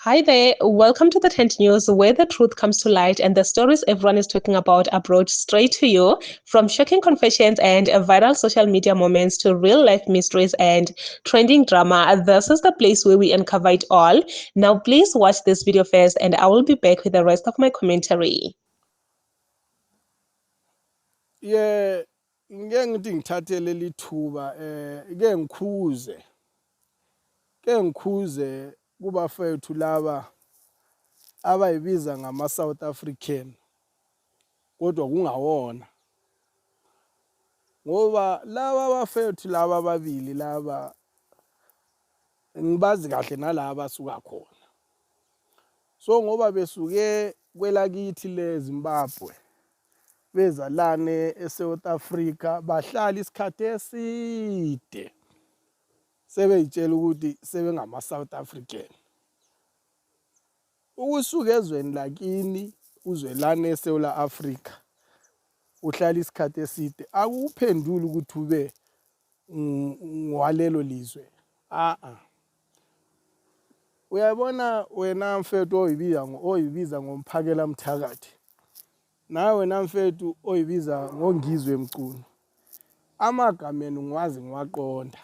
Hi there, welcome to the Tent News, where the truth comes to light and the stories everyone is talking about are brought straight to you. From shocking confessions and viral social media moments to real life mysteries and trending drama, this is the place where we uncover it all. Now, please watch this video first, and I will be back with the rest of my commentary. Ngeke ngithi ngithathe leli thuba ke ngikhuze kubafethu laba abayibiza ngama South African kodwa kungawona, ngoba laba abafethu laba ababili laba ngibazi kahle nalaba suka khona. So ngoba besuke kwelakithi leZimbabwe bezalane eSouth Africa bahlala isikhathi eside sebeyitshela ukuthi sebengama South African. Ukusuka ezweni lakini uzwelane eSouth Africa uhlala isikhathi eside akuphenduli ukuthi ube ngwalelo lizwe. Uyabona wena mfethu oyibiza ngomphakela mthakathi, nawe wena mfethu oyibiza ngongizwe mculo, amagama enu ngwazi ngiwaqonda.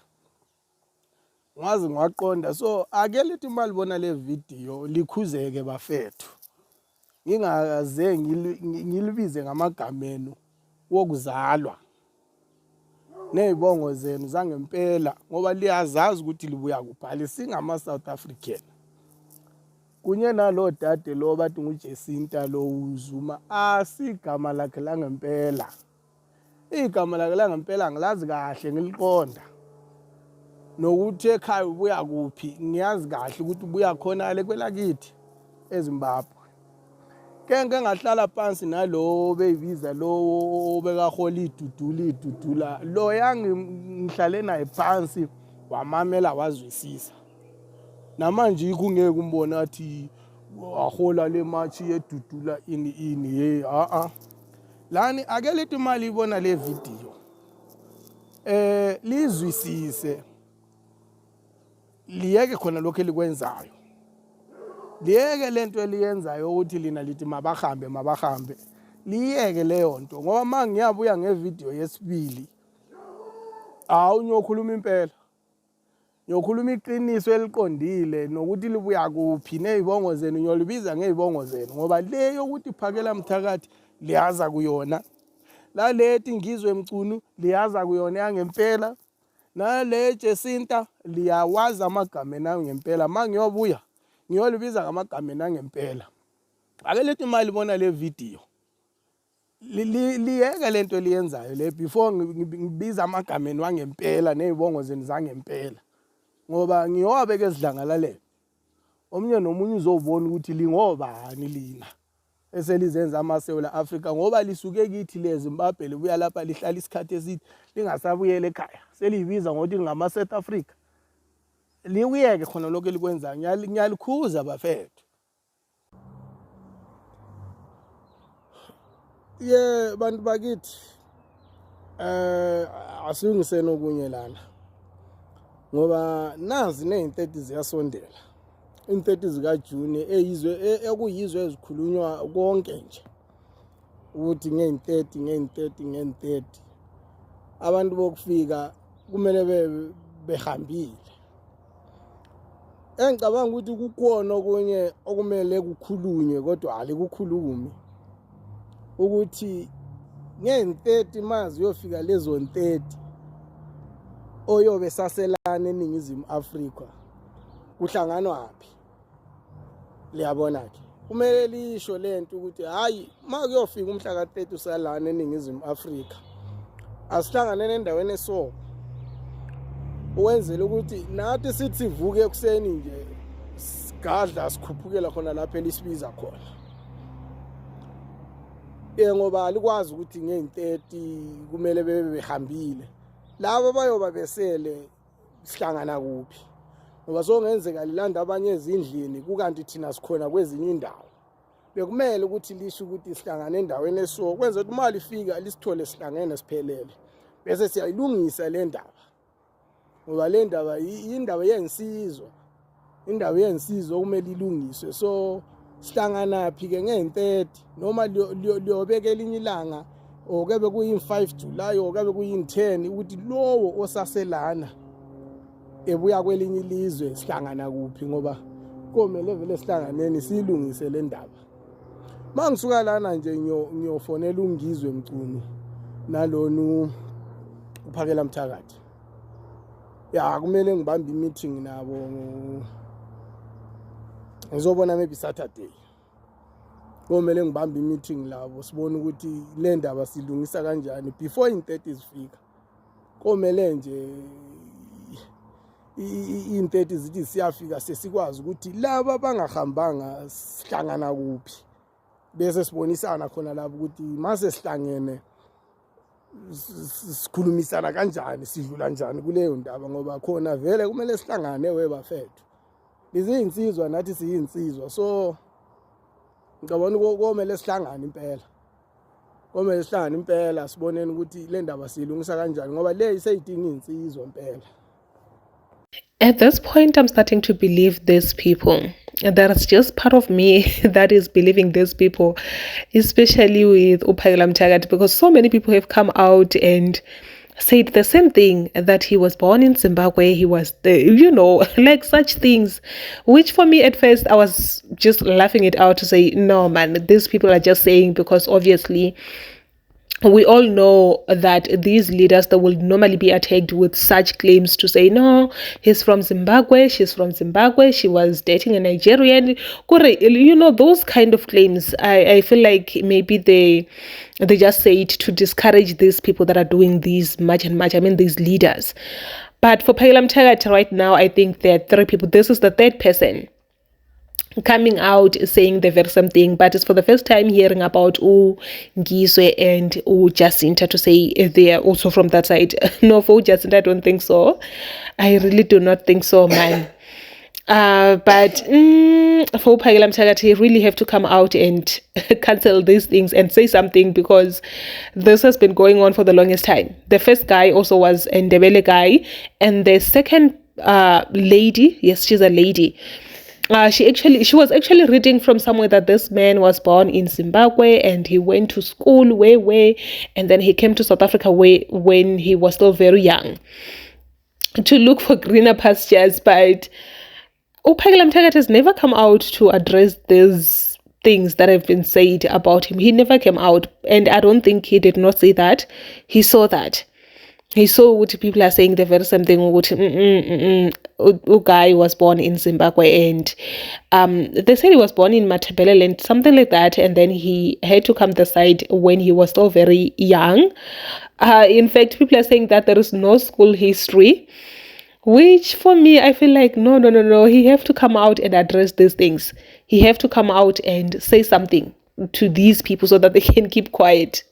So ake lithi malibona le video likhuzeke bafethu, ngingaze ngilibize ngamagama enu wokuzalwa nezibongo zenu zangempela, ngoba liyazazi ukuthi libuya kuphi, singama South African. Kunye nalo dade lo bathi nguJesinta lo uZuma, asigama lakhe langempela. Igama lakhe langempela ngilazi kahle ngiliqonda. Nokuthi ekhaya ubuya kuphi ngiyazi kahle ukuthi ubuya khona le kwelakithi eZimbabwe. Ke ngahlala phansi nalo beyibiza lo bekahola idudula lo yangihlale naye phansi wamamela wazwisisa. Namanje kungeke umbone athi wahola le match yedudula ini lani ake lithi imali ibona le video lizwisise, liyeke khona lokho elikwenzayo, liyeke lento eliyenzayo ukuthi lina lithi mabahambe, liyeke leyo nto, ngoba mangiyabuya ngevideo yesibili ngiyokhuluma impela, ngiyokhuluma iqiniso eliqondile nokuthi libuya kuphi nezibongo zenu ngiyolibiza ngezibongo zenu, ngoba le yokuthi phakela mthakathi liyaza kuyona, la lethi ngizwe mcunu liyaza kuyona yangempela, nale Jesinta liyawazi amagama enu ngempela. Mangiyobuya ngiyolibiza ngamagama enu ngempela. Ake lithi imali ibona le video liyeke lento eliyenzayo le before ngibiza amagama enu ngempela nezibongo zenu zangempela, ngoba ngiyowabeka ezidlangalaleni. Omunye nomunye uzobona ukuthi lingobani lina eselizenza amaSouth Africa, ngoba lisuke kithi leZimbabwe libuya lapha lihlala isikhathi eside lingasabuyela ekhaya, seliyibiza ngokuthi ngama South Africa. Liwuyeke khona lokho elikwenzayo, ngiyalikhuza bafethu. Bantu bakithi asilungiseni okunye lana, ngoba nazi ne30 ziyasondela, in30 zikaJune ekuyizwe ezikhulunywa konke nje ukuthi nge30 abantu bokufika kumele behambile. Engicabanga ukuthi kukhona okunye okumele kukhulunywe kodwa alikukhulumi, ukuthi nge30 mazi uyofika lezo 30 oyobe saselana eNingizimu Afrika kuhlanganwa phi. Liyabona ke kumele lisho lento ukuthi hayi makuyofika umhla ka30 usalana eNingizimu Afrika asihlangane nendaweni eso, uwenzele ukuthi nathi sithi sivuke ekuseni nje sigadla sikhuphukela khona lapha elisibiza khona. Ngoba alikwazi ukuthi nge30 kumele behambile labo bayoba besele sihlangana kuphi, ngoba songenzeka lilanda abanye ezindlini kukanti thina sikhona kwezinye indawo. Bekumele ukuthi lisho ukuthi sihlangane endaweni eso, kwenza ukuthi imali ifika lisithole sihlangene siphelele, bese siyayilungisa le ndaba, ngoba le ndaba indaba yensizwa. indaba yensizo okumele ilungiswe. So sihlangana-phi ke nge-30 noma liyobeka elinye ilanga or kebe kuyi-5 July or kebe kuyi-10 ukuthi lowo osaselana ebuya kwelinye ilizwe sihlangana kuphi, ngoba komele vele sihlanganeni siyilungise le ndaba. Uma ngisuka lana nje ngiyofonela uNgizwe Mchunu nalonu uPhakela Mthakathi. Ya kumele ngibambe i-meeting nabo, ngizobona maybe Saturday. Komele ngibambe i-meeting labo sibone ukuthi le ndaba silungisa kanjani before in-30 zifika. Komele nje in-30 zithi siyafika sesikwazi ukuthi laba bangahambanga sihlangana kuphi, bese sibonisana khona lapho ukuthi mase sihlangene sikhulumisana kanjani, sidlula kanjani kuleyo ndaba, ngoba khona vele kumele sihlangane webafethu. Lizinsizwa nathi siyinsizwa, so ngicabona komele sihlangane impela. Komele sihlangane impela sibonene ukuthi le ndaba siyilungisa kanjani, ngoba le iseyidinga insizwa impela. At this point, I'm starting to believe these people. There's just part of me that is believing these people, especially with Uphakela Mthakathi, because so many people have come out and said the same thing, that he was born in Zimbabwe, he was like such things, which for me at first I was just laughing it out to say, no man, these people are just saying, because obviously we all know that these leaders that will normally be attacked with such claims to say, no, he's from Zimbabwe, she's from Zimbabwe, she was dating a Nigerian, those kind of claims. I feel like maybe they just say it to discourage these people that are doing these these leaders. But for Phakela Mthakathi right now, I think there are 3 people. This is the 3rd person coming out saying the very same thing, but it's for the first time hearing about Ngizwe and Jacinta to say they are also from that side. No, for Jacinta, I don't think so. I really do not think so, man. But for Phakela Mthakathi, he really have to come out and cancel these things and say something, because this has been going on for the longest time. The first guy also was a Ndebele guy, and the second lady, yes, she's a lady. She was actually reading from somewhere that this man was born in Zimbabwe and he went to school way, and then he came to South Africa when he was still very young to look for greener pastures. But Uphakela Mthakathi has never come out to address these things that have been said about him. He never came out, and I don't think he did not say that. He saw that. He saw what people are saying the very same thing. Guy was born in Zimbabwe, and they said he was born in Matabeleland, something like that, and then he had to come the side when he was still very young. In fact, people are saying that there is no school history, which for me, I feel like no. He have to come out and address these things. He have to come out and say something to these people so that they can keep quiet.